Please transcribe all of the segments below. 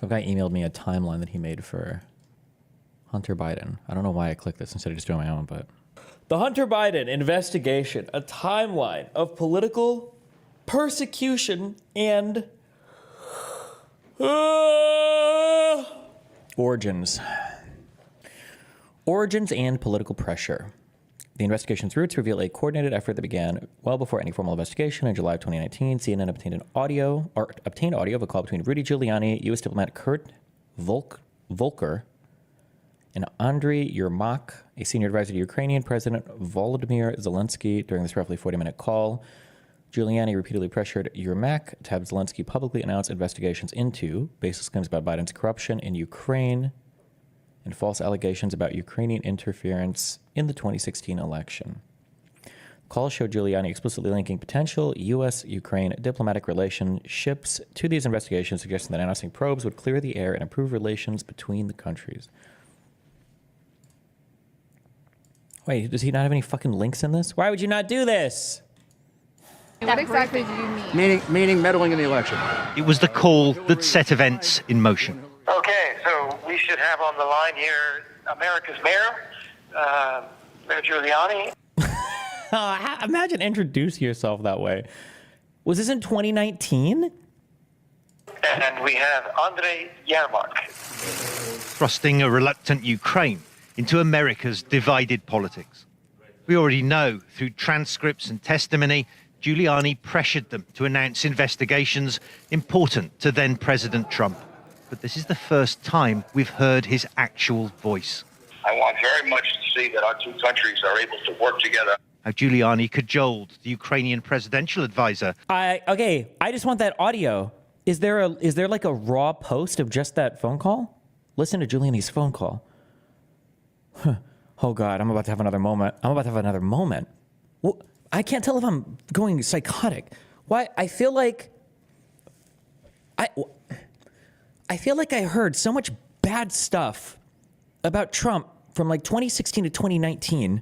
Some guy emailed me a timeline that he made for Hunter Baiden. I don't know why I clicked this instead of just doing my own, but... The Hunter Baiden investigation, a timeline of political persecution and... Origins and political pressure. The investigation's roots reveal a coordinated effort that began well before any formal investigation. In July of 2019, CNN obtained audio of a call between Rudy Giuliani, U.S. diplomat Kurt Volker, and Andriy Yermak, a senior advisor to Ukrainian President Volodymyr Zelensky. During this roughly 40-minute call, Giuliani repeatedly pressured Yermak to have Zelensky publicly announce investigations into baseless claims about Biden's corruption in Ukraine and false allegations about Ukrainian interference in the 2016 election. Calls showed Giuliani explicitly linking potential U.S.-Ukraine diplomatic relationships to these investigations, suggesting that announcing probes would clear the air and improve relations between the countries. Wait, does he not have any fucking links in this? Why would you not do this? What exactly do you mean? Meaning meddling in the election. It was the call that set events in motion. Okay, so we should have on the line here America's mayor, Mayor Giuliani. Imagine introducing yourself that way. Was this in 2019? And we have Andriy Yermak. Thrusting a reluctant Ukraine into America's divided politics. We already know through transcripts and testimony, Giuliani pressured them to announce investigations important to then President Trump. But this is the first time we've heard his actual voice. I want very much to see that our two countries are able to work together. How Giuliani cajoled the Ukrainian presidential advisor. I just want that audio. Is there like a raw post of just that phone call? Listen to Giuliani's phone call. Oh God, I'm about to have another moment. Well, I can't tell if I'm going psychotic. Why? I feel like I heard so much bad stuff about Trump from like 2016 to 2019,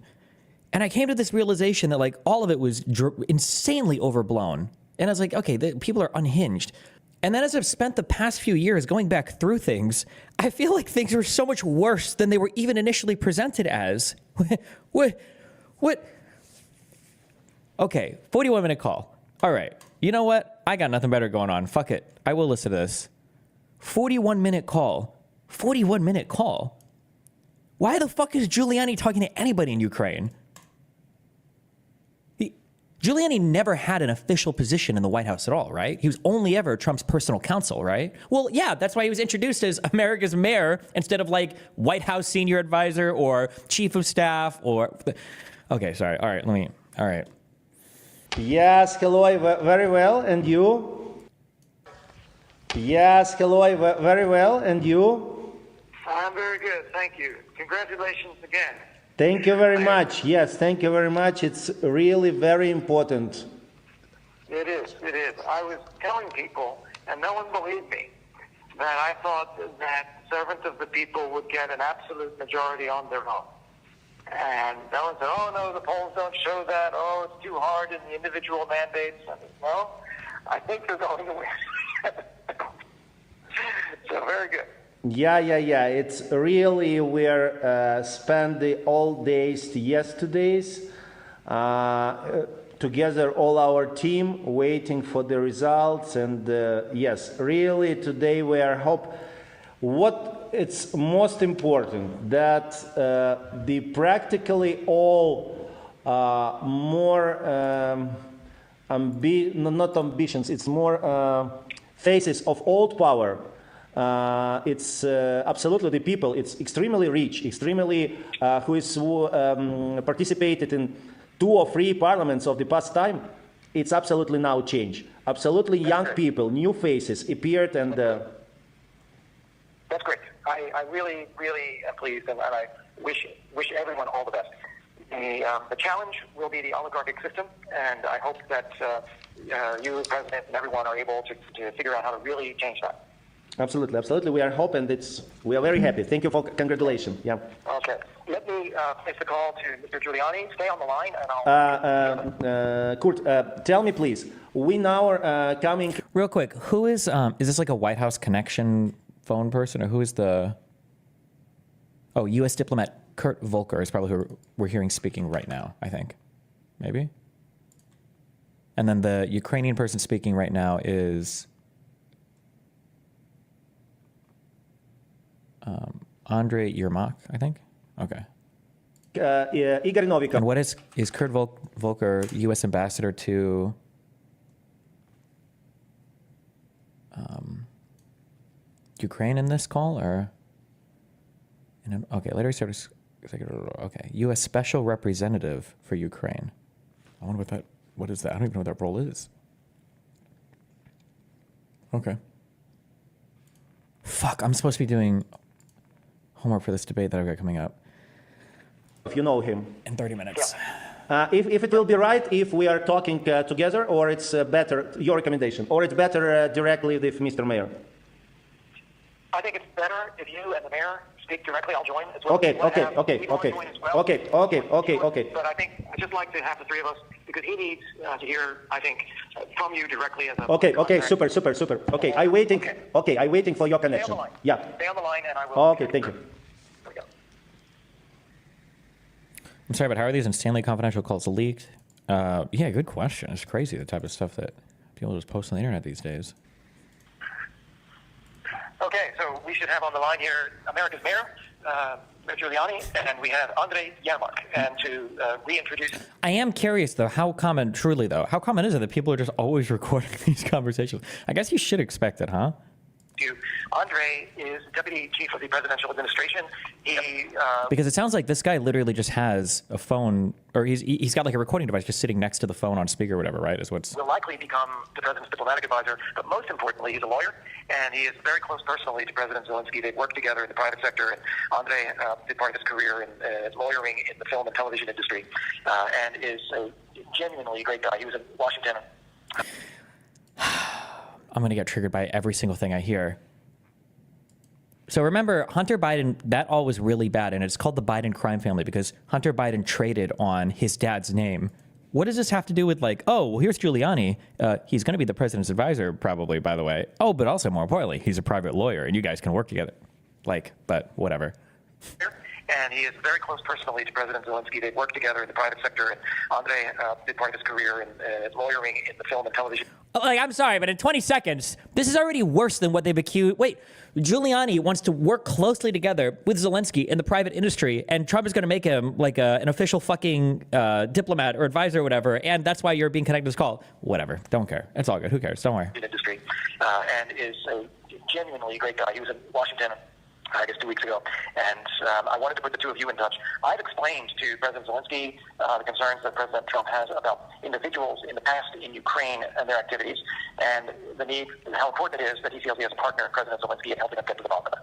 and I came to this realization that like all of it was insanely overblown. And I was like, okay, people are unhinged. And then as I've spent the past few years going back through things, I feel like things are so much worse than they were even initially presented as. What? Okay, 41-minute call. All right, you know what? I got nothing better going on. Fuck it. I will listen to this. 41-minute call. 41-minute call? Why the fuck is Giuliani talking to anybody in Ukraine? Giuliani never had an official position in the White House at all, right? He was only ever Trump's personal counsel, right? Well, yeah, that's why he was introduced as America's mayor instead of like White House senior advisor or chief of staff or... Okay, sorry. All right. Yes, hello, very well. And you? Yes, hello, very well. And you? I'm very good, thank you. Congratulations again. Thank you very much. Yes, thank you very much. It's really very important. It is. I was telling people, and no one believed me, that I thought that servant of the people would get an absolute majority on their own. And no one said, oh no, the polls don't show that, oh, it's too hard in the individual mandates. I said, well, I think they're going to win. So very good. Yeah. It's really, we're spend the all days yesterdays together, all our team waiting for the results. And yes, really today we are hope. What it's most important that the practically all more not ambitions, it's more faces of old power. It's absolutely the people. It's extremely rich, extremely who participated in 2 or 3 parliaments of the past time. It's absolutely now change. Absolutely young people, new faces appeared, and that's great. I really am pleased, and I wish everyone all the best. The challenge will be the oligarchic system, and I hope that you, President, and everyone are able to figure out how to really change that. Absolutely. We are hoping we are very happy. Thank you for congratulations. Yeah. Okay. Let me place the call to Mr. Giuliani. Stay on the line, and I'll. Kurt, tell me please. We now are coming. Real quick, who is this like a White House connection phone person, or who is the... Oh, U.S. diplomat Kurt Volker is probably who we're hearing speaking right now, I think. Maybe? And then the Ukrainian person speaking right now is Andrei Yermak, I think. Okay. Igor Novikov. And what is Kurt Volker U.S. ambassador to Ukraine in this call, or? Okay, later started. Okay, U.S. special representative for Ukraine. I wonder what is that? I don't even know what that role is. Okay. Fuck, I'm supposed to be doing homework for this debate that I've got coming up. If you know him. In 30 minutes. If it will be right if we are talking together, or it's better, your recommendation, or it's better directly with Mr. Mayor? I think it's better if you and the mayor speak directly. I'll join as well. Okay. But I think I'd just like to have the three of us, because he needs to hear, I think, from you directly as a... Okay, super. Okay, I'm waiting for your connection. Stay on the line. Yeah. Stay on the line, and I will... Okay, thank you. There we go. I'm sorry, but how are these insanely confidential calls leaked? Yeah, good question. It's crazy, the type of stuff that people just post on the internet these days. Okay, so we should have on the line here America's Mayor, Mayor Giuliani, and we have Andrei Yermak. And to reintroduce... I am curious, though, how common is it that people are just always recording these conversations? I guess you should expect it, huh? Andrei is Deputy Chief of the Presidential Administration. Because it sounds like this guy literally just has a phone, or he's got like a recording device just sitting next to the phone on speaker or whatever, right? Is what's... Will likely become the president's diplomatic advisor, but most importantly, he's a lawyer, and he is very close personally to President Zelensky. They've worked together in the private sector, and Andrei did part of his career in lawyering in the film and television industry, and is a genuinely great guy. He was in Washington. I'm going to get triggered by every single thing I hear. So remember, Hunter Baiden, that all was really bad, and it's called the Biden crime family because Hunter Baiden traded on his dad's name. What does this have to do with, like, oh, well, here's Giuliani. He's going to be the president's advisor, probably, by the way. Oh, but also, more importantly, he's a private lawyer, and you guys can work together. Like, but whatever. And he is very close personally to President Zelensky. They've worked together in the private sector, and Andrei did part of his career in lawyering in the film and television. Like, I'm sorry, but in 20 seconds, this is already worse than what they've accused. Wait, Giuliani wants to work closely together with Zelensky in the private industry, and Trump is going to make him like an official fucking diplomat or advisor or whatever, and that's why you're being connected to this call. Whatever, don't care. It's all good. Who cares? Don't worry. Industry, and is a genuinely great guy. He was in Washington, I guess 2 weeks ago, and I wanted to put the two of you in touch. I've explained to President Zelensky the concerns that President Trump has about individuals in the past in Ukraine and their activities, and the need, how important it is that he feels he has a partner in President Zelensky in helping him get to the bottom of it.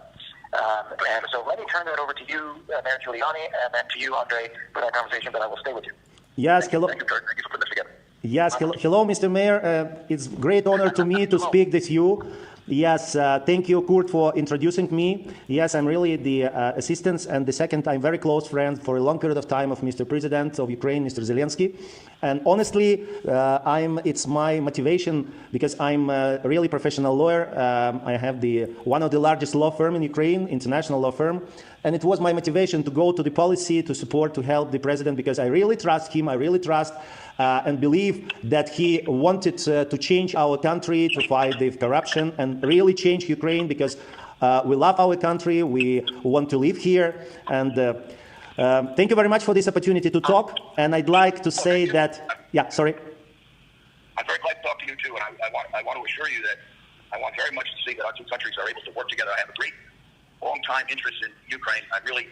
And so let me turn that over to you, Mayor Giuliani, and then to you, Andrei, for that conversation, but I will stay with you. Yes, hello. Thank you for putting this together. Yes, hello, Mr. Mayor. It's a great honor to me to speak with you. Yes, thank you, Kurt, for introducing me. Yes, I'm really the assistant, and the second, I'm very close friend for a long period of time of Mr. President of Ukraine, Mr. Zelensky. And honestly, it's my motivation because I'm a really professional lawyer. I have one of the largest law firm in Ukraine, international law firm. And it was my motivation to go to the policy, to support, to help the president, because I really trust him. I really trust and believe that he wanted to change our country, to fight the corruption, and really change Ukraine, because we love our country, we want to live here. And thank you very much for this opportunity to talk. And I'd like to say that, yeah, sorry. I'm very glad to talk to you too, and I want to assure you that I want very much to see that our two countries are able to work together. I have a great long-time interest in Ukraine. I really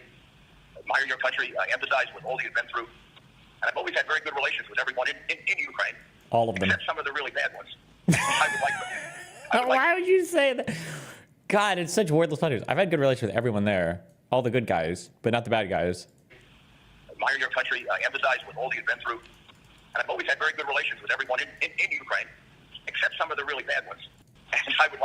admire your country. I empathize with all you've been through. And I've always had very good relations with everyone in Ukraine. All of them. Except some of the really bad ones. Why would you say that? God, it's such wordless letters. I've had good relations with everyone there. All the good guys, but not the bad guys. Admire your country. I empathize with all you've been through. And I've always had very good relations with everyone in Ukraine, except some of the really bad ones. And I would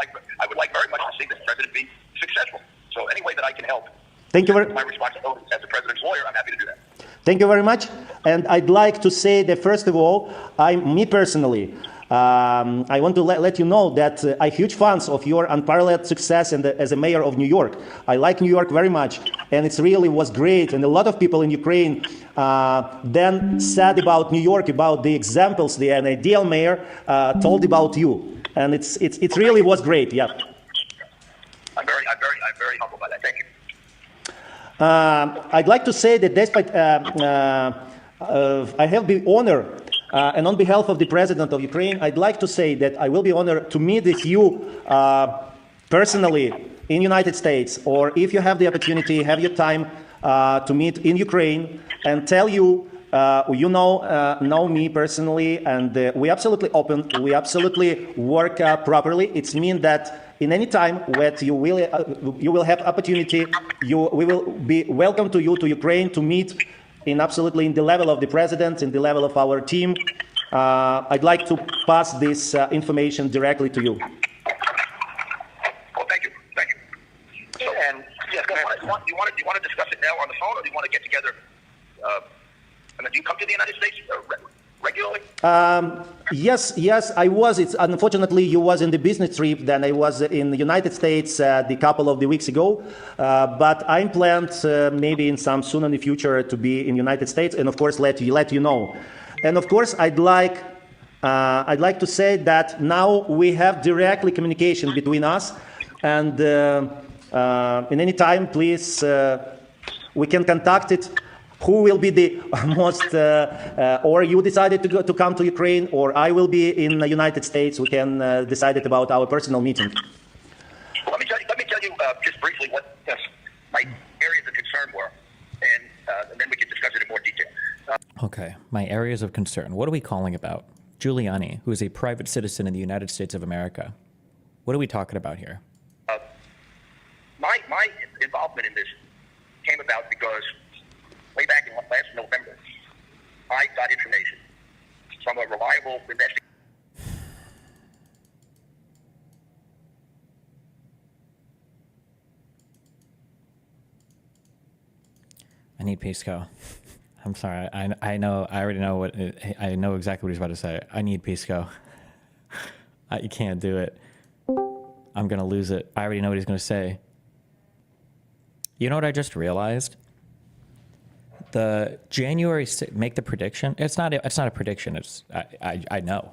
like very much to see this president be successful. So any way that I can help, thank you very my responsibility as the president's lawyer, I'm happy to do that. Thank you very much. And I'd like to say that, first of all, me personally, I want to let you know that I'm huge fans of your unparalleled success as a mayor of New York. I like New York very much, and it really was great. And a lot of people in Ukraine then said about New York, about the examples, an ideal mayor told about you, and it really was great. Yeah. I'm very humbled by that. Thank you. I'd like to say that despite I have been honored, and on behalf of the President of Ukraine, I'd like to say that I will be honored to meet with you personally in United States, or if you have the opportunity, have your time to meet in Ukraine and tell you, you know me personally, and we absolutely open, we absolutely work properly. It means that in any time that you will have opportunity, we will be welcome to you to Ukraine to meet in the level of the president, in the level of our team. I'd like to pass this information directly to you. Well, thank you. So, and yeah, do you want to discuss it now on the phone, or do you want to get together? And do you come to the United States regularly? Yes, I was. Unfortunately, you was in the business trip. Then I was in the United States a couple of the weeks ago. But I'm planned maybe in some soon in the future to be in the United States, and of course let you know. And of course, I'd like to say that now we have directly communication between us, and in any time, please, we can contact it. Who will be the most, or you decided to come to Ukraine, or I will be in the United States. We can decide it about our personal meeting. Well, let me tell you just briefly what my areas of concern were, and then we can discuss it in more detail. Okay, my areas of concern. What are we calling about? Giuliani, who is a private citizen in the United States of America. What are we talking about here? My involvement in this came about because way back in last November, I got information from a reliable investigator. I need Pisco. I'm sorry. I know. I already know what. I know exactly what he's about to say. I need Pisco. You can't do it. I'm gonna lose it. I already know what he's gonna say. You know what I just realized? The January make the prediction. It's not a prediction. It's I know.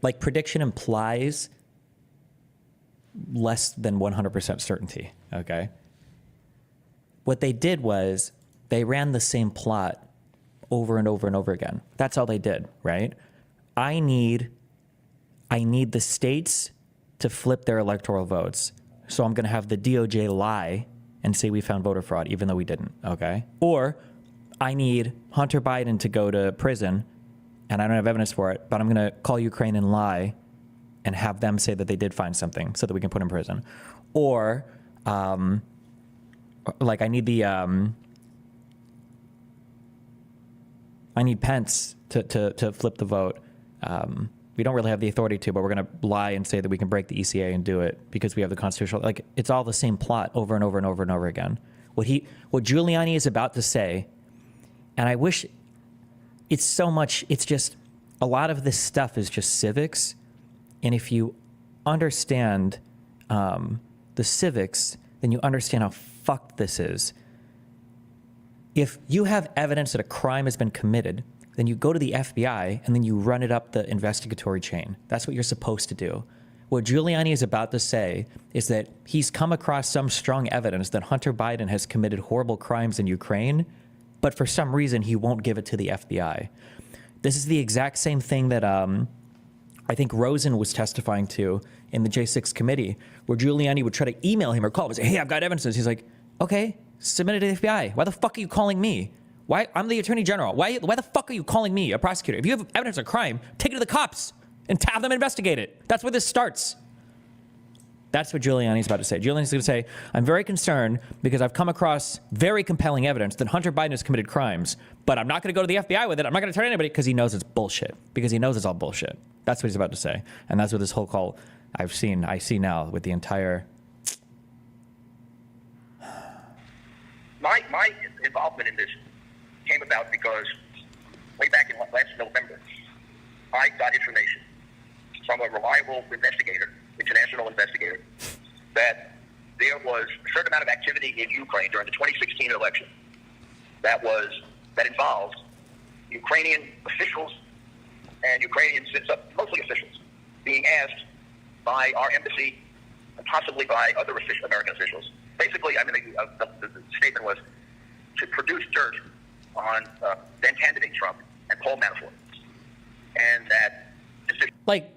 Like prediction implies less than 100% certainty. Okay. What they did was they ran the same plot over and over and over again. That's all they did, right? I need the states to flip their electoral votes. So I'm going to have the DOJ lie and say we found voter fraud, even though we didn't, okay? Or I need Hunter Baiden to go to prison, and I don't have evidence for it, but I'm going to call Ukraine and lie and have them say that they did find something so that we can put him in prison. Or, like I need I need Pence to flip the vote. We don't really have the authority to, but we're going to lie and say that we can break the ECA and do it because we have the constitutional, like it's all the same plot over and over and over and over again. What Giuliani is about to say, and I wish it's so much, it's just a lot of this stuff is just civics. And if you understand the civics, then you understand how fucked this is. If you have evidence that a crime has been committed, then you go to the FBI and then you run it up the investigatory chain. That's what you're supposed to do. What Giuliani is about to say is that he's come across some strong evidence that Hunter Biden has committed horrible crimes in Ukraine, but for some reason he won't give it to the FBI. This is the exact same thing that I think Rosen was testifying to in the J6 committee, where Giuliani would try to email him or call him and say, hey, I've got evidence. He's like, okay, submit it to the FBI. Why the fuck are you calling me? Why? I'm the attorney general. Why the fuck are you calling me, a prosecutor? If you have evidence of crime, take it to the cops and have them investigate it. That's where this starts. That's what Giuliani's about to say. Giuliani's going to say, I'm very concerned because I've come across very compelling evidence that Hunter Biden has committed crimes, but I'm not going to go to the FBI with it. I'm not going to turn anybody because he knows it's bullshit. Because he knows it's all bullshit. That's what he's about to say. And that's what this whole call I see now with the entire... My involvement in this came about because way back in last November, I got information from a reliable investigator, international investigator, that there was a certain amount of activity in Ukraine during the 2016 election that involved Ukrainian officials and Ukrainian mostly officials being asked by our embassy and possibly by other American officials. Basically, I mean, the statement was to produce dirt on then candidate Trump and Paul Manafort, and that like,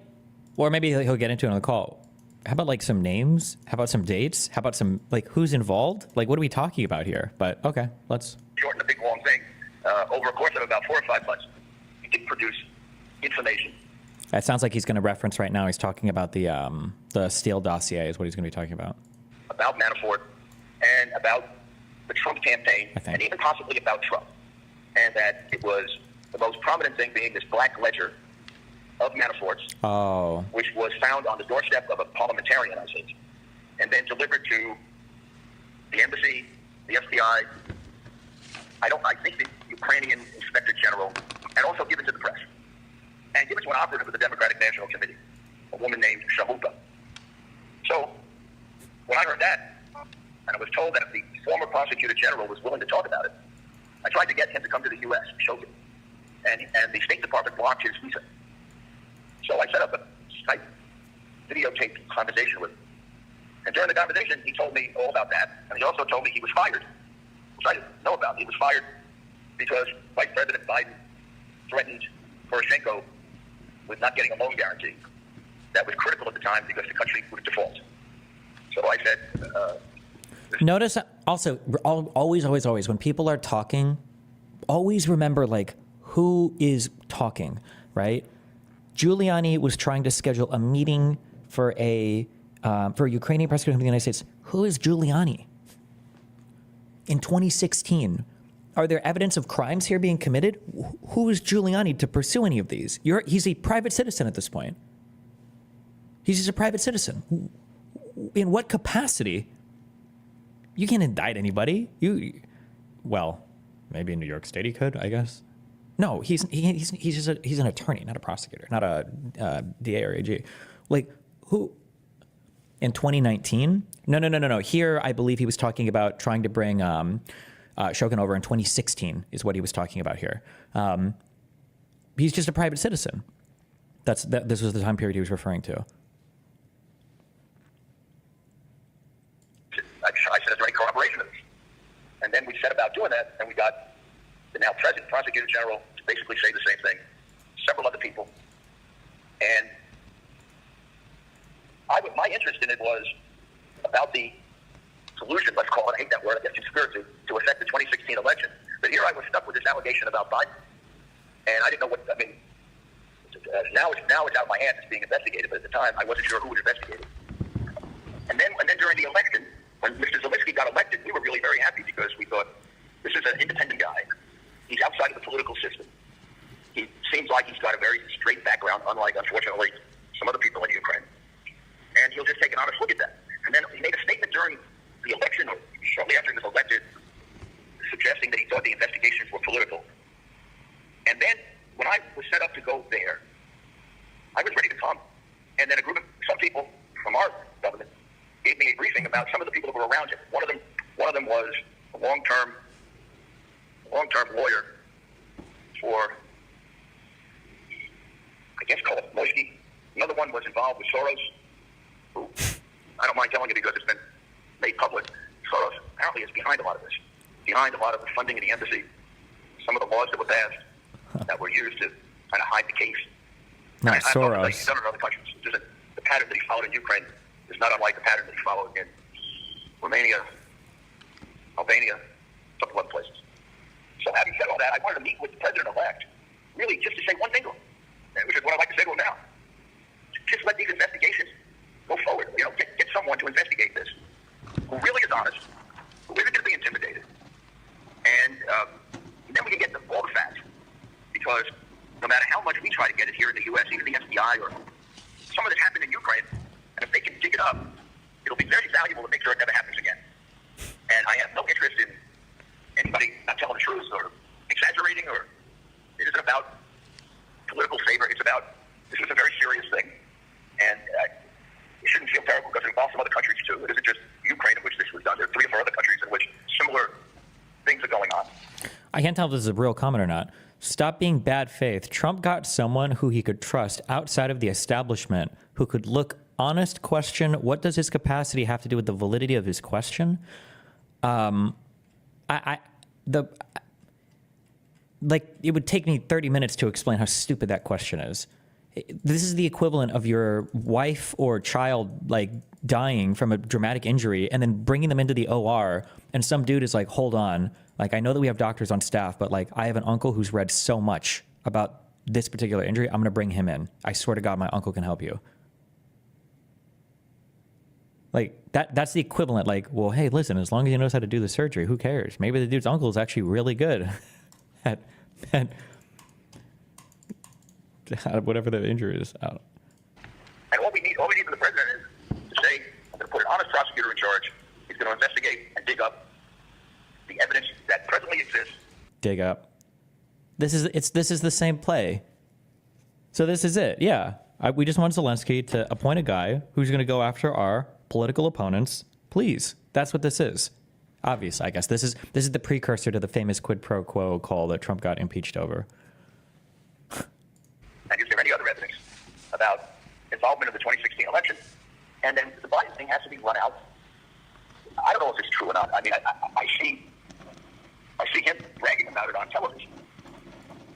or maybe he'll get into it on the call. How about like some names? How about some dates? How about some like who's involved? Like, what are we talking about here? But okay, let's shorten the big long thing. Over a course of about 4 or 5 months, he did produce information. That sounds like he's going to reference right now. He's talking about the Steele dossier is what he's going to be talking about Manafort and about the Trump campaign, and even possibly about Trump, and that it was the most prominent thing being this black ledger of Manafort's, which was found on the doorstep of a parliamentarian, I think, and then delivered to the embassy, the FBI, I think the Ukrainian Inspector General, and also given to the press, and given to an operative of the Democratic National Committee, a woman named Shahupa. So when I heard that, and I was told that the former prosecutor general was willing to talk about it, I tried to get him to come to the U.S. and show him, and the State Department blocked his visa. So I set up a Skype videotaped conversation with him. And during the conversation, he told me all about that, and he also told me he was fired, which I didn't know about. He was fired because Vice President Biden threatened Poroshenko with not getting a loan guarantee. That was critical at the time because the country would default. So I said... Notice also, always, when people are talking, always remember, like, who is talking, right? Giuliani was trying to schedule a meeting for a Ukrainian prosecutor in the United States. Who is Giuliani? In 2016, are there evidence of crimes here being committed? Who is Giuliani to pursue any of these? He's a private citizen at this point. He's just a private citizen. In what capacity? You can't indict anybody. Well, maybe in New York State he could, I guess. No, he's an attorney, not a prosecutor, not a DA or AG. Like, who? In 2019? No. Here, I believe he was talking about trying to bring Shogun over in 2016 is what he was talking about here. He's just a private citizen. This was the time period he was referring to. I said it's right corroboration of this. And then we set about doing that, and we got the now present prosecutor general to basically say the same thing, several other people. And my interest in it was about the collusion, let's call it, I hate that word, I guess conspiracy, to affect the 2016 election. But here I was stuck with this allegation about Biden. And I didn't know now it's out of my hands, it's being investigated, but at the time I wasn't sure who would investigate it. And then during the election, when Mr. Zelensky got elected, we were really very happy because we thought, this is an independent guy. He's outside of the political system. He seems like he's got a very straight background, unlike, unfortunately, some other people in Ukraine. And he'll just take an honest look at that. And then he made a statement during the election, or shortly after he was elected, suggesting that he thought the investigations were political. And then, when I was set up to go there, I was ready to come. And then some people from our government gave me a briefing about some of the people that were around him. One of them was a long-term lawyer for, I guess, called Moisky. Another one was involved with Soros, who I don't mind telling you because it's been made public. Soros apparently is behind a lot of this, behind a lot of the funding in the embassy, some of the laws that were passed that were used to kind of hide the case. Not Soros. He's done it in other countries. The pattern that he followed in Ukraine is not unlike the pattern that he followed in Romania, Albania, a couple other places. So having said all that, I wanted to meet with the president-elect, really just to say one thing to him, which is what I'd like to say to him now. Just let these investigations go forward. Get someone to investigate this who really is honest, who isn't going to be intimidated. And then we can get all the facts. Because no matter how much we try to get it here in the U.S., even the FBI or some of this happened in Ukraine, and if they can dig it up, it'll be very valuable to make sure it never happens again. And I have no interest in anybody not telling the truth or exaggerating, or it isn't about political favor. It's about, this is a very serious thing. I can't tell if this is a real comment or not. Stop being bad faith. Trump got someone who he could trust outside of the establishment, who could look honest, question, what does his capacity have to do with the validity of his question? It would take me 30 minutes to explain how stupid that question is. This is the equivalent of your wife or child like dying from a dramatic injury and then bringing them into the OR and some dude is like, hold on. Like, I know that we have doctors on staff, but like, I have an uncle who's read so much about this particular injury. I'm going to bring him in. I swear to God, my uncle can help you. Like that's the equivalent. Like, well, hey, listen, as long as he knows how to do the surgery, who cares? Maybe the dude's uncle is actually really good at whatever the injury is. And all we need from the president is to say, I'm going to put an honest prosecutor in charge. He's going to investigate and dig up the evidence that presently exists. Dig up. This is the same play. So this is it. Yeah, we just want Zelensky to appoint a guy who's going to go after our political opponents. Please, that's what this is. Obvious, I guess. This is the precursor to the famous quid pro quo call that Trump got impeached over. And is there any other evidence about involvement in the 2016 election? And then the Biden thing has to be run out. I don't know if it's true or not. I mean, I see him bragging about it on television.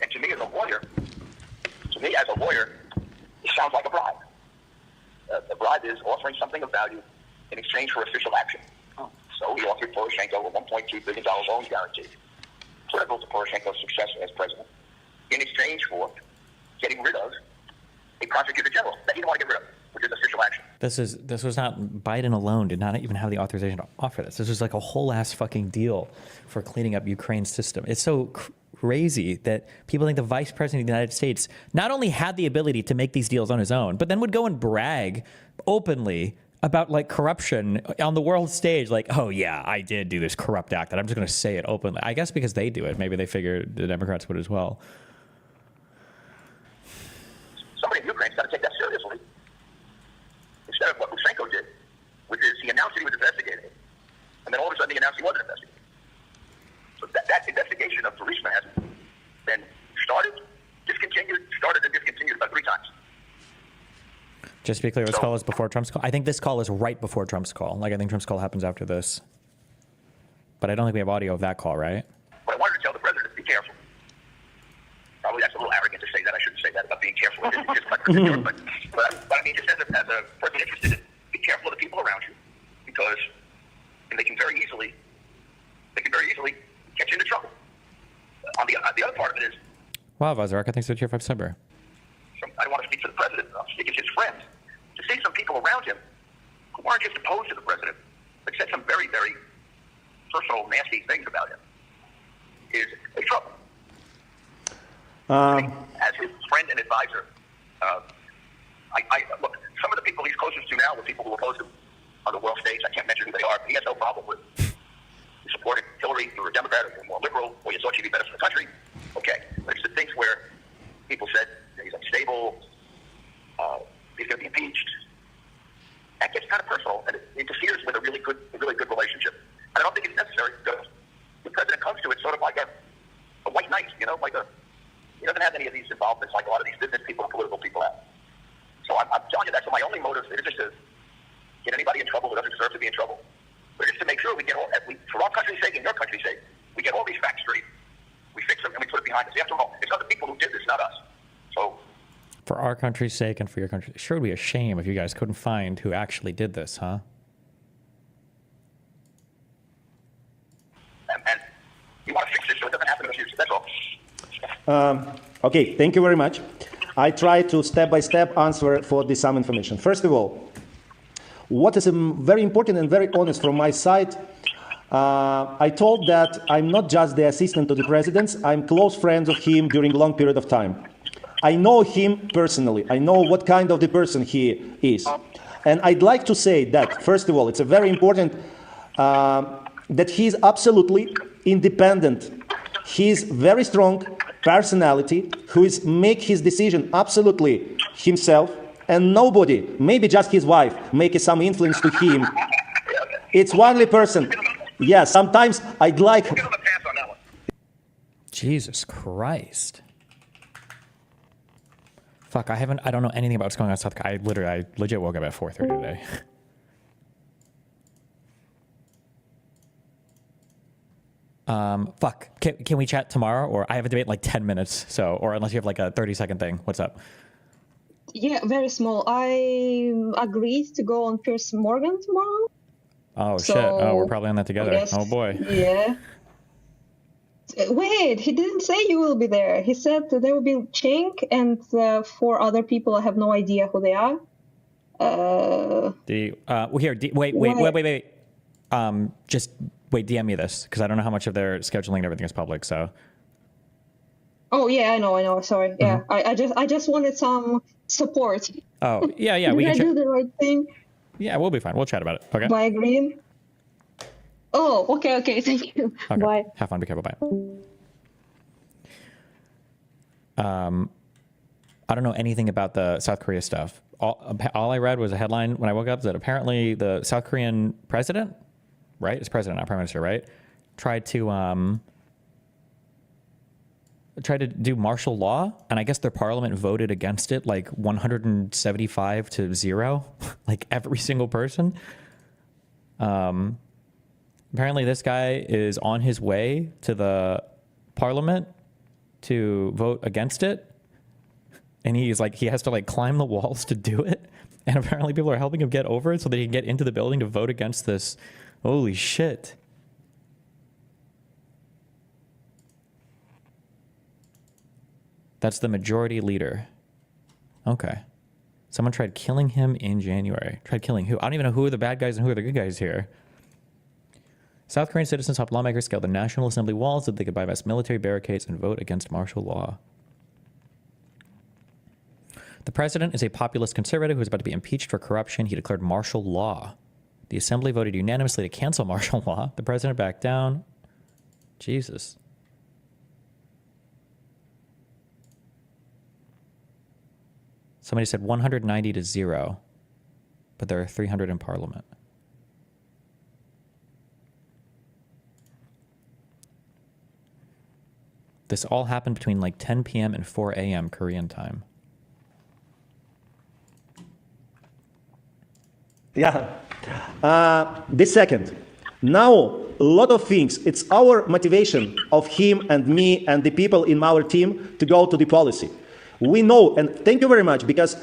And to me as a lawyer, it sounds like a bribe. The bribe is offering something of value in exchange for official action. So he offered Poroshenko a $1.2 billion loan guarantee, critical to Poroshenko's success as president, in exchange for getting rid of a prosecutor general that he didn't want to get rid of, which is official action. This was not, Biden alone did not even have the authorization to offer this. This was like a whole ass fucking deal for cleaning up Ukraine's system. It's so crazy that people think the vice president of the United States not only had the ability to make these deals on his own, but then would go and brag openly about like corruption on the world stage. Like, oh yeah, I did do this corrupt act, and I'm just going to say it openly. I guess because they do it. Maybe they figured the Democrats would as well. Somebody in Ukraine's got to take that seriously. Instead of what Poroshenko did, which is he announced that he was investigating, and then all of a sudden he announced he wasn't investigating. So that investigation of Burisma has been started and discontinued about 3 times. Just to be clear, this call is before Trump's call. I think this call is right before Trump's call. Like, I think Trump's call happens after this. But I don't think we have audio of that call, right? But I wanted to tell the president to be careful. Probably that's a little arrogant to say that. I shouldn't say that about being careful. But I mean, just as a person interested, be careful of the people around you, because they can very easily get you into trouble. On the other part of it is, wow, Vazarek, I think so. Tier 5 Cyber. I don't want to speak for the president. I'm speaking to his friends. To see some people around him who aren't just opposed to the president, but said some very, very personal, nasty things about him is a trouble. As his friend and advisor, look, some of the people he's closest to now, the people who oppose him on the world stage, I can't mention who they are, but he has no problem with supporting Hillary. You're a Democrat, or you're more liberal, or you thought she'd be better for the country. Okay, but it's the things where people said he's unstable, he's going to be impeached. That gets kind of personal, and it interferes with a really good relationship. And I don't think it's necessary, because the president comes to it sort of like a white knight, he doesn't have any of these involvements like a lot of these business people and political people have. So I'm telling you, that's my only motive. It isn't to get anybody in trouble who doesn't deserve to be in trouble, but it's to make sure we get for our country's sake and your country's sake, we get all these facts straight. We fix them and we put it behind us. After all, it's other people who did this, not us. So, for our country's sake and for your country, sure would be a shame if you guys couldn't find who actually did this, huh? And you want to fix this so it doesn't happen in the future. That's all. Okay, thank you very much. I try to step-by-step answer for some information. First of all, what is very important and very honest from my side, I told that I'm not just the assistant to the president, I'm close friends of him during a long period of time. I know him personally. I know what kind of the person he is. And I'd like to say that, first of all, it's a very important that he's absolutely independent. He's very strong personality who is make his decision absolutely himself, and nobody, maybe just his wife, make some influence to him. It's only person. Yeah, sometimes I'd like. Jesus Christ. Fuck, I don't know anything about what's going on in South Korea. I legit woke up at 4:30 today. Fuck. Can we chat tomorrow? Or I have a debate in like 10 minutes. So, or unless you have like a 30-second thing. What's up? Yeah, very small. I agreed to go on Piers Morgan tomorrow. Oh, shit. Oh, we're probably on that together. Yes. Oh, boy. Yeah. Wait, he didn't say you will be there. He said that there will be Chink and 4 other people. I have no idea who they are. Wait. Just wait, DM me this, because I don't know how much of their scheduling and everything is public, so. Oh, yeah, I know. Sorry. Yeah, I just wanted some support. Oh, yeah, we Did can I do the right thing Yeah, we'll be fine. We'll chat about it, okay? by agreeing? Oh, okay, thank you. Okay. Bye. Have fun, be careful, bye. I don't know anything about the South Korea stuff. All I read was a headline when I woke up that apparently the South Korean president, right? It's president, not prime minister, right? Tried to do martial law, and I guess their parliament voted against it, like 175 to 0, like every single person. Apparently this guy is on his way to the parliament to vote against it. And he has to like climb the walls to do it. And apparently people are helping him get over it so that he can get into the building to vote against this. Holy shit. That's the majority leader. Okay. Someone tried killing him in January. Tried killing who? I don't even know who are the bad guys and who are the good guys here. South Korean citizens helped lawmakers scale the National Assembly walls so that they could bypass military barricades and vote against martial law. The president is a populist conservative who is about to be impeached for corruption. He declared martial law. The assembly voted unanimously to cancel martial law. The president backed down. Jesus. Somebody said 190 to 0, but there are 300 in parliament. This all happened between like 10 p.m. and 4 a.m. Korean time. Yeah. The second. Now, a lot of things. It's our motivation of him and me and the people in our team to go to the policy. We know, and thank you very much, because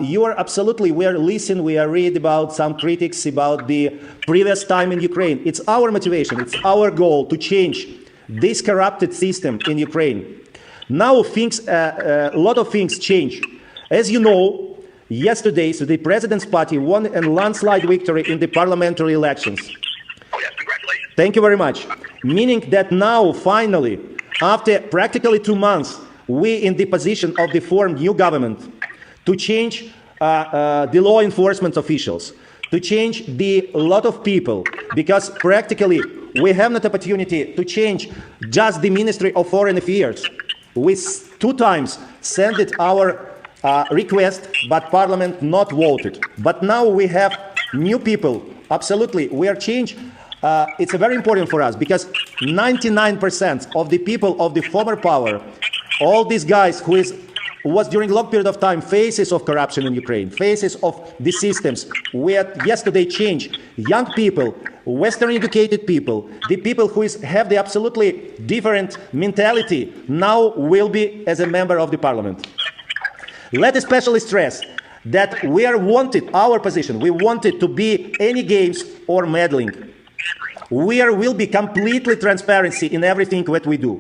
you are absolutely, we are listening, we are read about some critics about the previous time in Ukraine. It's our motivation, it's our goal to change this corrupted system in Ukraine. Now a lot of things change. As you know, yesterday, so the president's party won a landslide victory in the parliamentary elections. Oh, yes, congratulations. Thank you very much. Meaning that now, finally, after practically 2 months, we in the position of the formed new government to change the law enforcement officials, to change a lot of people, because practically we have not opportunity to change just the Ministry of Foreign Affairs. We 2 times sent it our request, but Parliament not voted. But now we have new people. Absolutely, we are changed. It's very important for us because 99% of the people of the former power, all these guys who was during a long period of time faces of corruption in Ukraine, faces of the systems. We had yesterday changed young people, Western educated people, the people who have the absolutely different mentality now will be as a member of the parliament. Let especially stress that we are wanted, our position, we wanted to be any games or meddling. Will be completely transparency in everything that we do.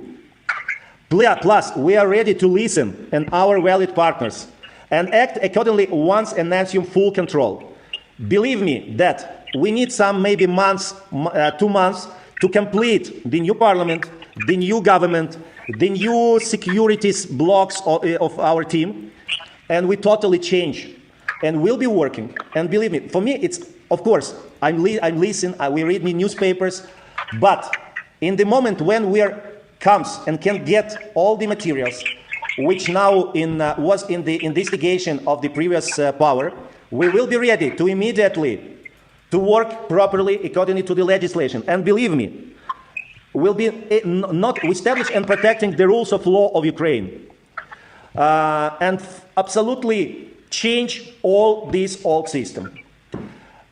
Plus, we are ready to listen and our valid partners and act accordingly once and assume full control. Believe me that we need some maybe months, 2 months to complete the new parliament, the new government, the new securities blocks of our team, and we totally change and we'll be working. And believe me, for me, it's, of course, I'm listening, we read me newspapers, but in the moment when comes and can get all the materials, which now was in the investigation of the previous power, we will be ready to immediately to work properly according to the legislation. And believe me, will be not establishing and protecting the rules of law of Ukraine, and absolutely change all this old system.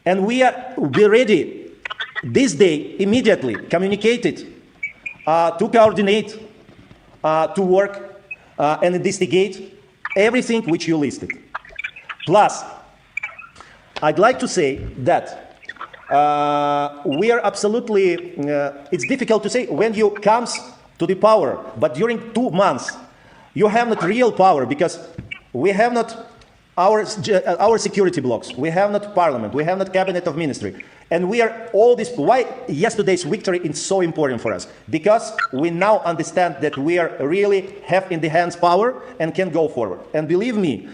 And we are ready this day immediately communicated to coordinate, to work and investigate everything which you listed. Plus, I'd like to say that we are absolutely, it's difficult to say when you come to the power, but during 2 months, you have not real power because we have not our security blocks, we have not parliament, we have not cabinet of ministry. And we are all this, why yesterday's victory is so important for us? Because we now understand that we are really have in the hands power and can go forward. And believe me,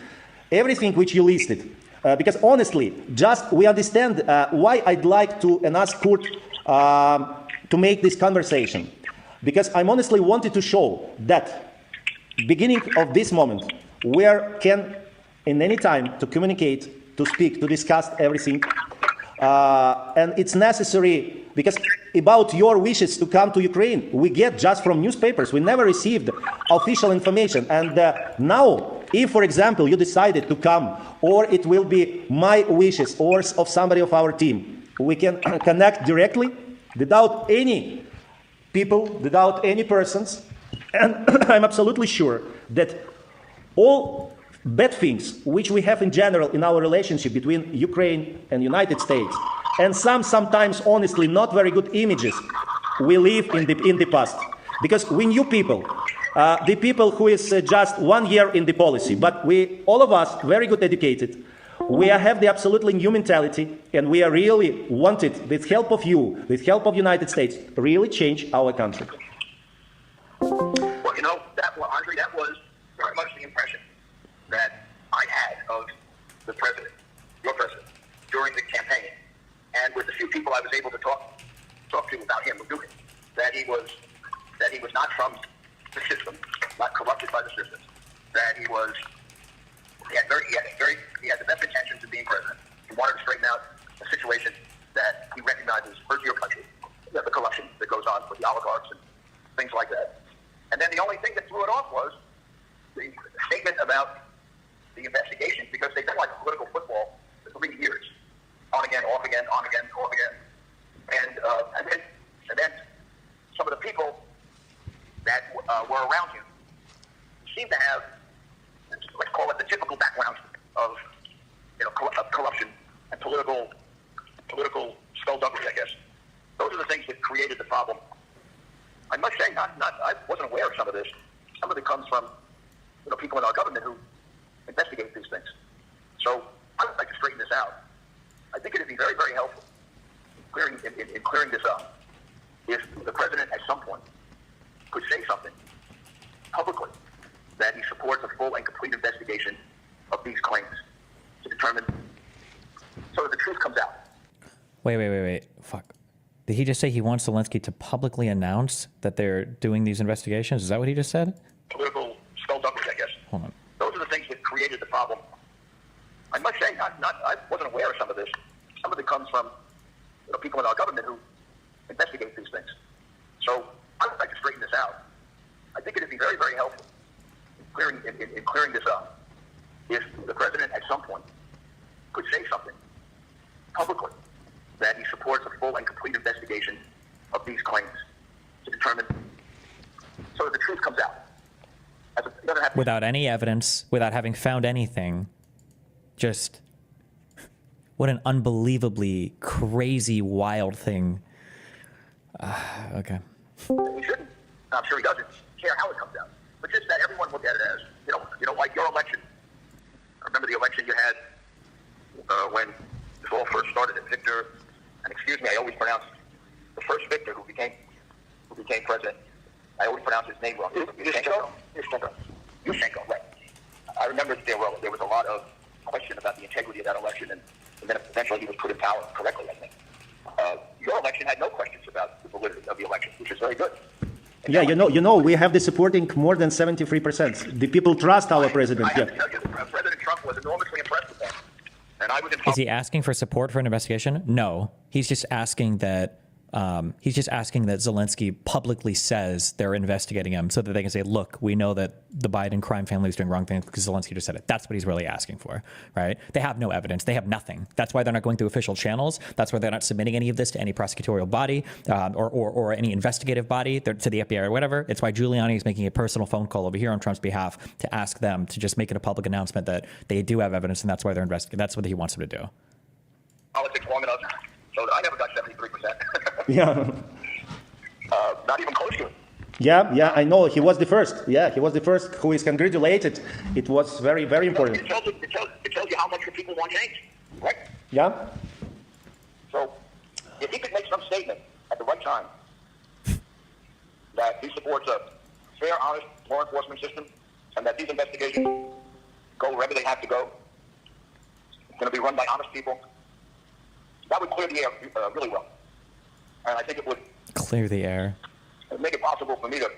everything which you listed, because honestly, just we understand why I'd like to and ask Kurt to make this conversation. Because I honestly wanted to show that beginning of this moment, where can in any time to communicate, to speak, to discuss everything. And it's necessary because about your wishes to come to Ukraine, we get just from newspapers. We never received official information. And now, if, for example, you decided to come, or it will be my wishes or of somebody of our team, we can connect directly without any people, without any persons. And I'm absolutely sure that all bad things which we have in general in our relationship between Ukraine and United States, and sometimes honestly not very good images we live in the past. Because we knew people, the people who is just 1 year in the policy, but we, all of us, very good educated, we have the absolutely new mentality, and we are really wanted, with help of you, with help of United States, really change our country. Well, you know, Andre, that was very much the impression that I had of the president, your president, during the campaign, and with the few people I was able to talk to about him, that he was not from the system, not corrupted by the system, that he had the best intentions of being president. He wanted to straighten out a situation that he recognizes hurts your country, the corruption that goes on with the oligarchs and things like that. And then the only thing that threw it off was the statement about the investigation, because they've been like political football for 3 years, on again, off again, on again, off again, and then some of the people that were around him seem to have, let's call it the typical background of corruption and political skullduggery, I guess. Those are the things that created the problem. I must say, I wasn't aware of some of this. Some of it comes from people in our government who investigate these things. So I would like to straighten this out. I think it would be very, very helpful in clearing this up if the president at some point could say something publicly that he supports a full and complete investigation of these claims to determine, so that the truth comes out. Wait. Fuck. Did he just say he wants Zelensky to publicly announce that they're doing these investigations? Is that what he just said? Political skullduggery, I guess. Hold on. Those are the things that created the problem. I must say, I wasn't aware of some of this. Some of it comes from people in our government who investigate these things. So I would like to straighten this out. I think it would be very, very helpful in clearing this up if the president at some point could say something publicly that he supports a full and complete investigation of these claims to determine, so that the truth comes out. Without any evidence, without having found anything, just what an unbelievably crazy, wild thing. Okay. He shouldn't. I'm sure he doesn't care how it comes out. But just that everyone look at it as, like your election. I remember the election you had when this all first started at Victor, and excuse me, I always pronounce the first Victor who became president. I always pronounce his name wrong. Yushchenko, right. I remember there was a lot of question about the integrity of that election, and then eventually he was put in power correctly, I think. Your election had no questions about the validity of the election, which is very good. And yeah, we have the supporting more than 73%. The people trust our president. I have to tell you, President Trump was enormously impressed with that. And I was Is he asking for support for an investigation? No. He's just asking that He's just asking that Zelensky publicly says they're investigating him so that they can say, look, we know that the Biden crime family is doing wrong things because Zelensky just said it. That's what he's really asking for, right? They have no evidence. They have nothing. That's why they're not going through official channels. That's why they're not submitting any of this to any prosecutorial body or any investigative body, to the FBI or whatever. It's why Giuliani is making a personal phone call over here on Trump's behalf to ask them to just make it a public announcement that they do have evidence, and that's why they're investigating. That's what he wants them to do. Politics long enough, so I never got 73%. Yeah. Not even close to it. Yeah, I know. He was the first. Yeah, he was the first who is congratulated. It was very, very important. It tells you how much the people want change, right? Yeah. So, if he could make some statement at the right time that he supports a fair, honest law enforcement system, and that these investigations go wherever they have to go, it's going to be run by honest people, that would clear the air really well. And I think it would clear the air. Make it possible for me to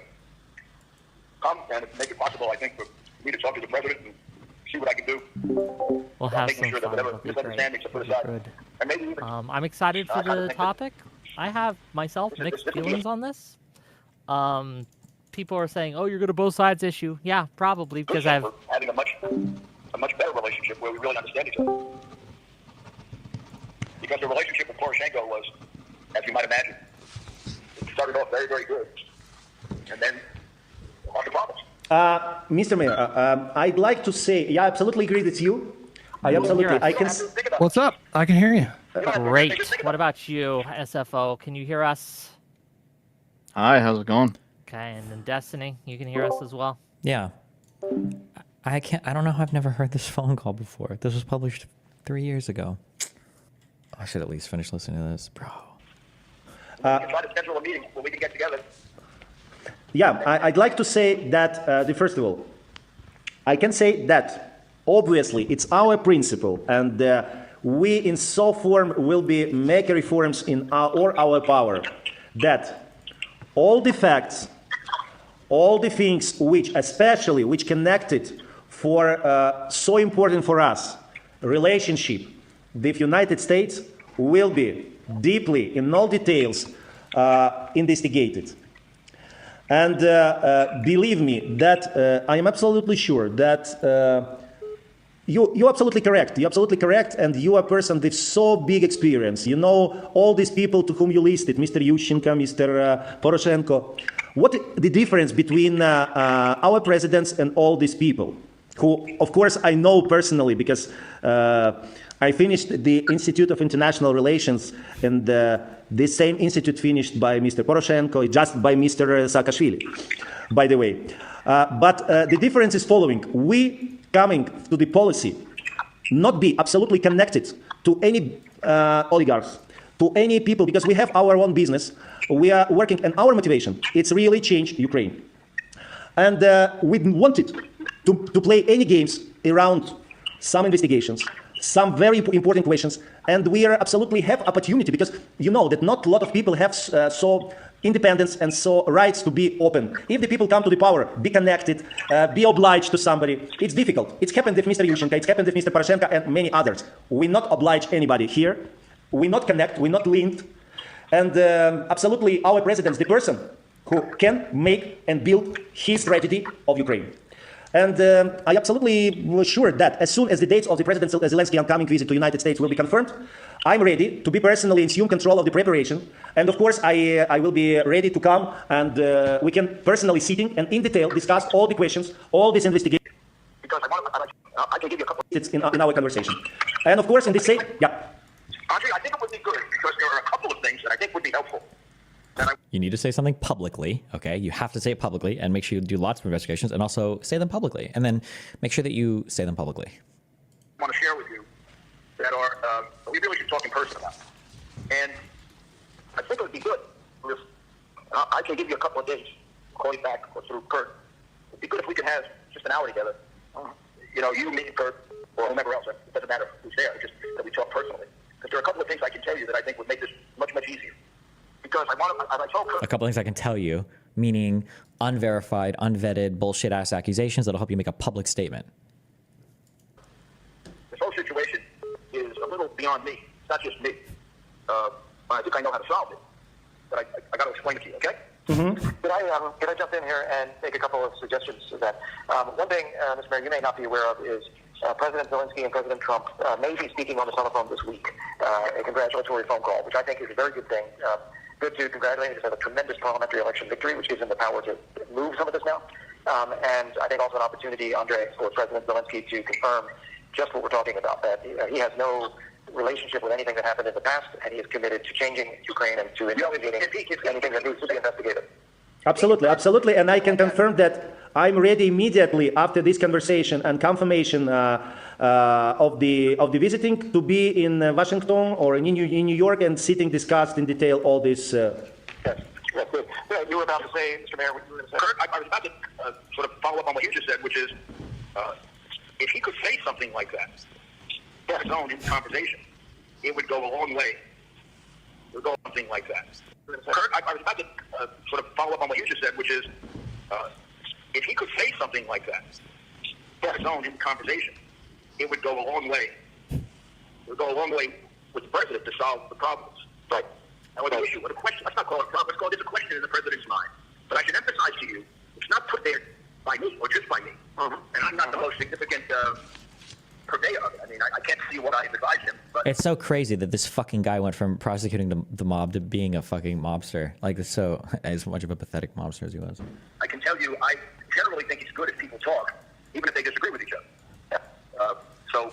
come and make it possible, I think, for me to talk to the president and see what I can do. We'll have making some sure that fun. whatever It'll be misunderstandings are put great. aside. And maybe even, I'm excited for the topic. I have myself mixed feelings on this. People are saying, "Oh, you're going to both sides issue." Yeah, probably because we're having a much better relationship where we really understand each other. Because the relationship with Poroshenko was, as you might imagine, it started off very, very good, and then lots of problems. Mr. Mayor, I'd like to say, I absolutely agree with you. I can. What's up? I can hear you. Great. What about you, SFO? Can you hear us? Hi, how's it going? Okay, and then Destiny, you can hear us as well. Yeah. I don't know. I've never heard this phone call before. This was published 3 years ago. I should at least finish listening to this, bro. We can try to schedule a meeting where we can get together. Yeah, I'd like to say that, first of all, I can say that obviously it's our principle, and we in so form will be make reforms in our power, that all the facts, all the things which connected for so important for us, relationship with United States will be deeply in all details investigated. And believe me that I am absolutely sure that you're absolutely correct. You're absolutely correct, and you are a person with so big experience. You know all these people to whom you listed, Mr. Yushchenko, Mr. Poroshenko. What the difference between our presidents and all these people, who, of course, I know personally because I finished the Institute of International Relations, and this same institute finished by Mr. Poroshenko, just by Mr. Saakashvili, by the way. But the difference is following. We coming to the policy not be absolutely connected to any oligarchs, to any people, because we have our own business. We are working, and our motivation, it's really change Ukraine. And we wanted to play any games around some investigations, some very important questions, and we are absolutely have opportunity, because you know that not a lot of people have so independence and so rights to be open. If the people come to the power, be connected, be obliged to somebody, it's difficult. It's happened with Mr. Yushchenko, it's happened with Mr. Poroshenko and many others. We not oblige anybody here. We not connect, we not linked. And absolutely our president is the person who can make and build his strategy of Ukraine. And I absolutely sure that as soon as the dates of the President Zelensky upcoming visit to the United States will be confirmed, I'm ready to be personally assume control of the preparation. And of course, I will be ready to come, and we can personally sitting and in detail discuss all the questions, all this investigation. Because I can give you a couple. It's in our conversation. And of course, in this same, yeah. Andre, I think it would be good because there are a couple of things that I think would be helpful. You need to say something publicly, okay? You have to say it publicly, and make sure you do lots of investigations, and also say them publicly, and then make sure that you say them publicly. I want to share with you that are we really should talk in person about. And I think it would be good if I can give you a couple of days, call you back or through Kurt. It'd be good if we could have just an hour together. You know, you, me, Kurt, or whomever else. It doesn't matter who's there. Just that we talk personally. Because there are a couple of things I can tell you that I think would make this much, much easier. Because I want to, as I told Kurt, a couple things I can tell you, meaning unverified, unvetted, bullshit-ass accusations that'll help you make a public statement. This whole situation is a little beyond me. It's not just me. I think I know how to solve it. I got to explain it to you, okay? Could I jump in here and make a couple of suggestions to that? One thing, Mr. Mayor, you may not be aware of is President Zelensky and President Trump may be speaking on the telephone this week, a congratulatory phone call, which I think is a very good thing. Good to congratulate him. He's had a tremendous parliamentary election victory, which gives him the power to move some of this now. And I think also an opportunity, Andre, for President Zelensky to confirm just what we're talking about, that he has no relationship with anything that happened in the past, and he is committed to changing Ukraine and to investigating anything that needs to be investigated. Absolutely, absolutely. And I can confirm that I'm ready immediately after this conversation and confirmation of the visiting to be in Washington or in New York and sitting discussed in detail all this. Yes, that's good. You were about to say, Mr. Mayor, what you were going to say? Kurt, I was about to sort of follow up on what you just said, which is if he could say something like that, his own conversation, it would go a long way. It would go something like that. Kurt, I was about to sort of follow up on what you just said, which is if he could say something like that, his own conversation, it would go a long way. It would go a long way with the president to solve the problems. Right. Now, the issue, the question, let's not call it a problem, let's call it a question in the president's mind. But I should emphasize to you, it's not put there by me or just by me. And I'm not the most significant purveyor of it. I mean, I can't see what I've advised him. But It's so crazy that this fucking guy went from prosecuting the mob to being a fucking mobster. Like, it's so, as much of a pathetic mobster as he was. I can tell you, I generally think it's good if people talk, even if they disagree with each other. So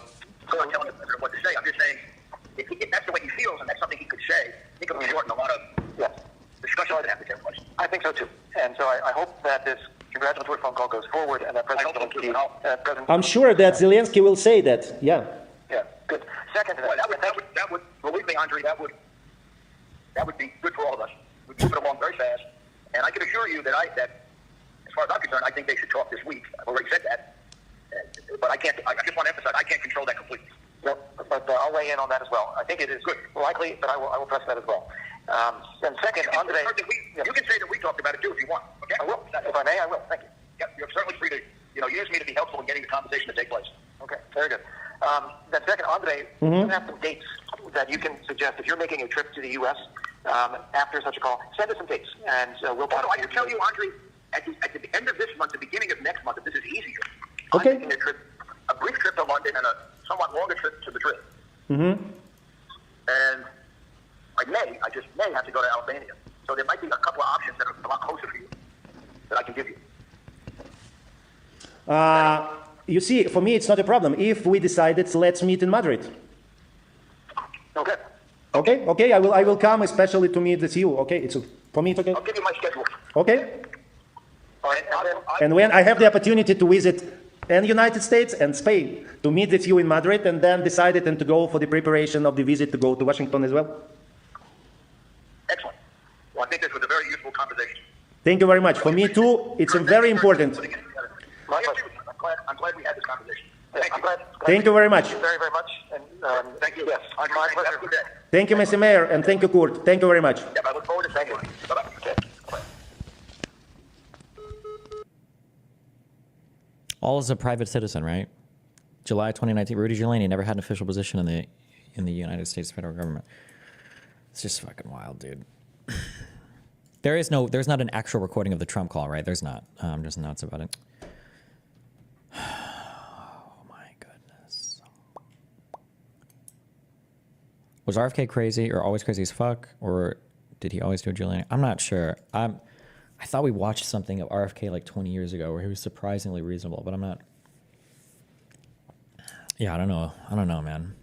I'm not telling the president what to say. I'm just saying, if that's the way he feels and that's something he could say, I think it'll shorten a lot of discussion that have to take place. I think so too. And so I hope that this congratulatory phone call goes forward and that President Zelensky... I'm sure that Zelensky will say that, yeah. Yeah, good. Second to that, that would, believe me, Andre, that would be good for all of us. We'd move it along very fast. And I can assure you that as far as I'm concerned, I think they should talk this week. I've already said that. But I just want to emphasize, I can't control that completely. No, but I'll weigh in on that as well. I think it is good, likely, but I will press that as well. And second, Andre... You can say that we talked about it too if you want. Okay? I will. If I may, I will. Thank you. Yeah, you're certainly free to use me to be helpful in getting the conversation to take place. Okay, very good. Then second, Andre, you have some dates that you can suggest. If you're making a trip to the U.S. After such a call, send us some dates, and we'll... I can tell you, Andre, at the end of this month, the beginning of next month, if this is easier, Okay. I'm taking a brief trip to London and a somewhat longer trip to Madrid. And I just may have to go to Albania. So there might be a couple of options that are a lot closer for you that I can give you. You see, for me, it's not a problem. If we decided, let's meet in Madrid. Okay. Okay. I will come, especially to meet with you. Okay, for me, it's okay. I'll give you my schedule. Okay. All right, And when I have the opportunity to visit the United States and Spain, to meet with you in Madrid, and then decided and to go for the preparation of the visit to go to Washington as well. Excellent. Well, I think this was a very useful conversation. Thank you very much. For me too, it's very important. I'm glad we had this conversation. Thank you very much. Thank you very, very much. And Thank you. Yes, my pleasure. Have a good day. Thank you, Mr. Mayor, and thank you, Kurt. Thank you very much. Yeah, I look forward to seeing you. Bye-bye. Okay. Bye-bye. All as a private citizen, right? July 2019, Rudy Giuliani never had an official position in the United States federal government. It's just fucking wild, dude. There's not an actual recording of the Trump call, right? There's not. I'm just nuts about it. Oh my goodness. Was RFK crazy or always crazy as fuck? Or did he always do Giuliani? I'm not sure. I thought we watched something of RFK like 20 years ago where he was surprisingly reasonable, but I'm not. Yeah, I don't know. I don't know, man.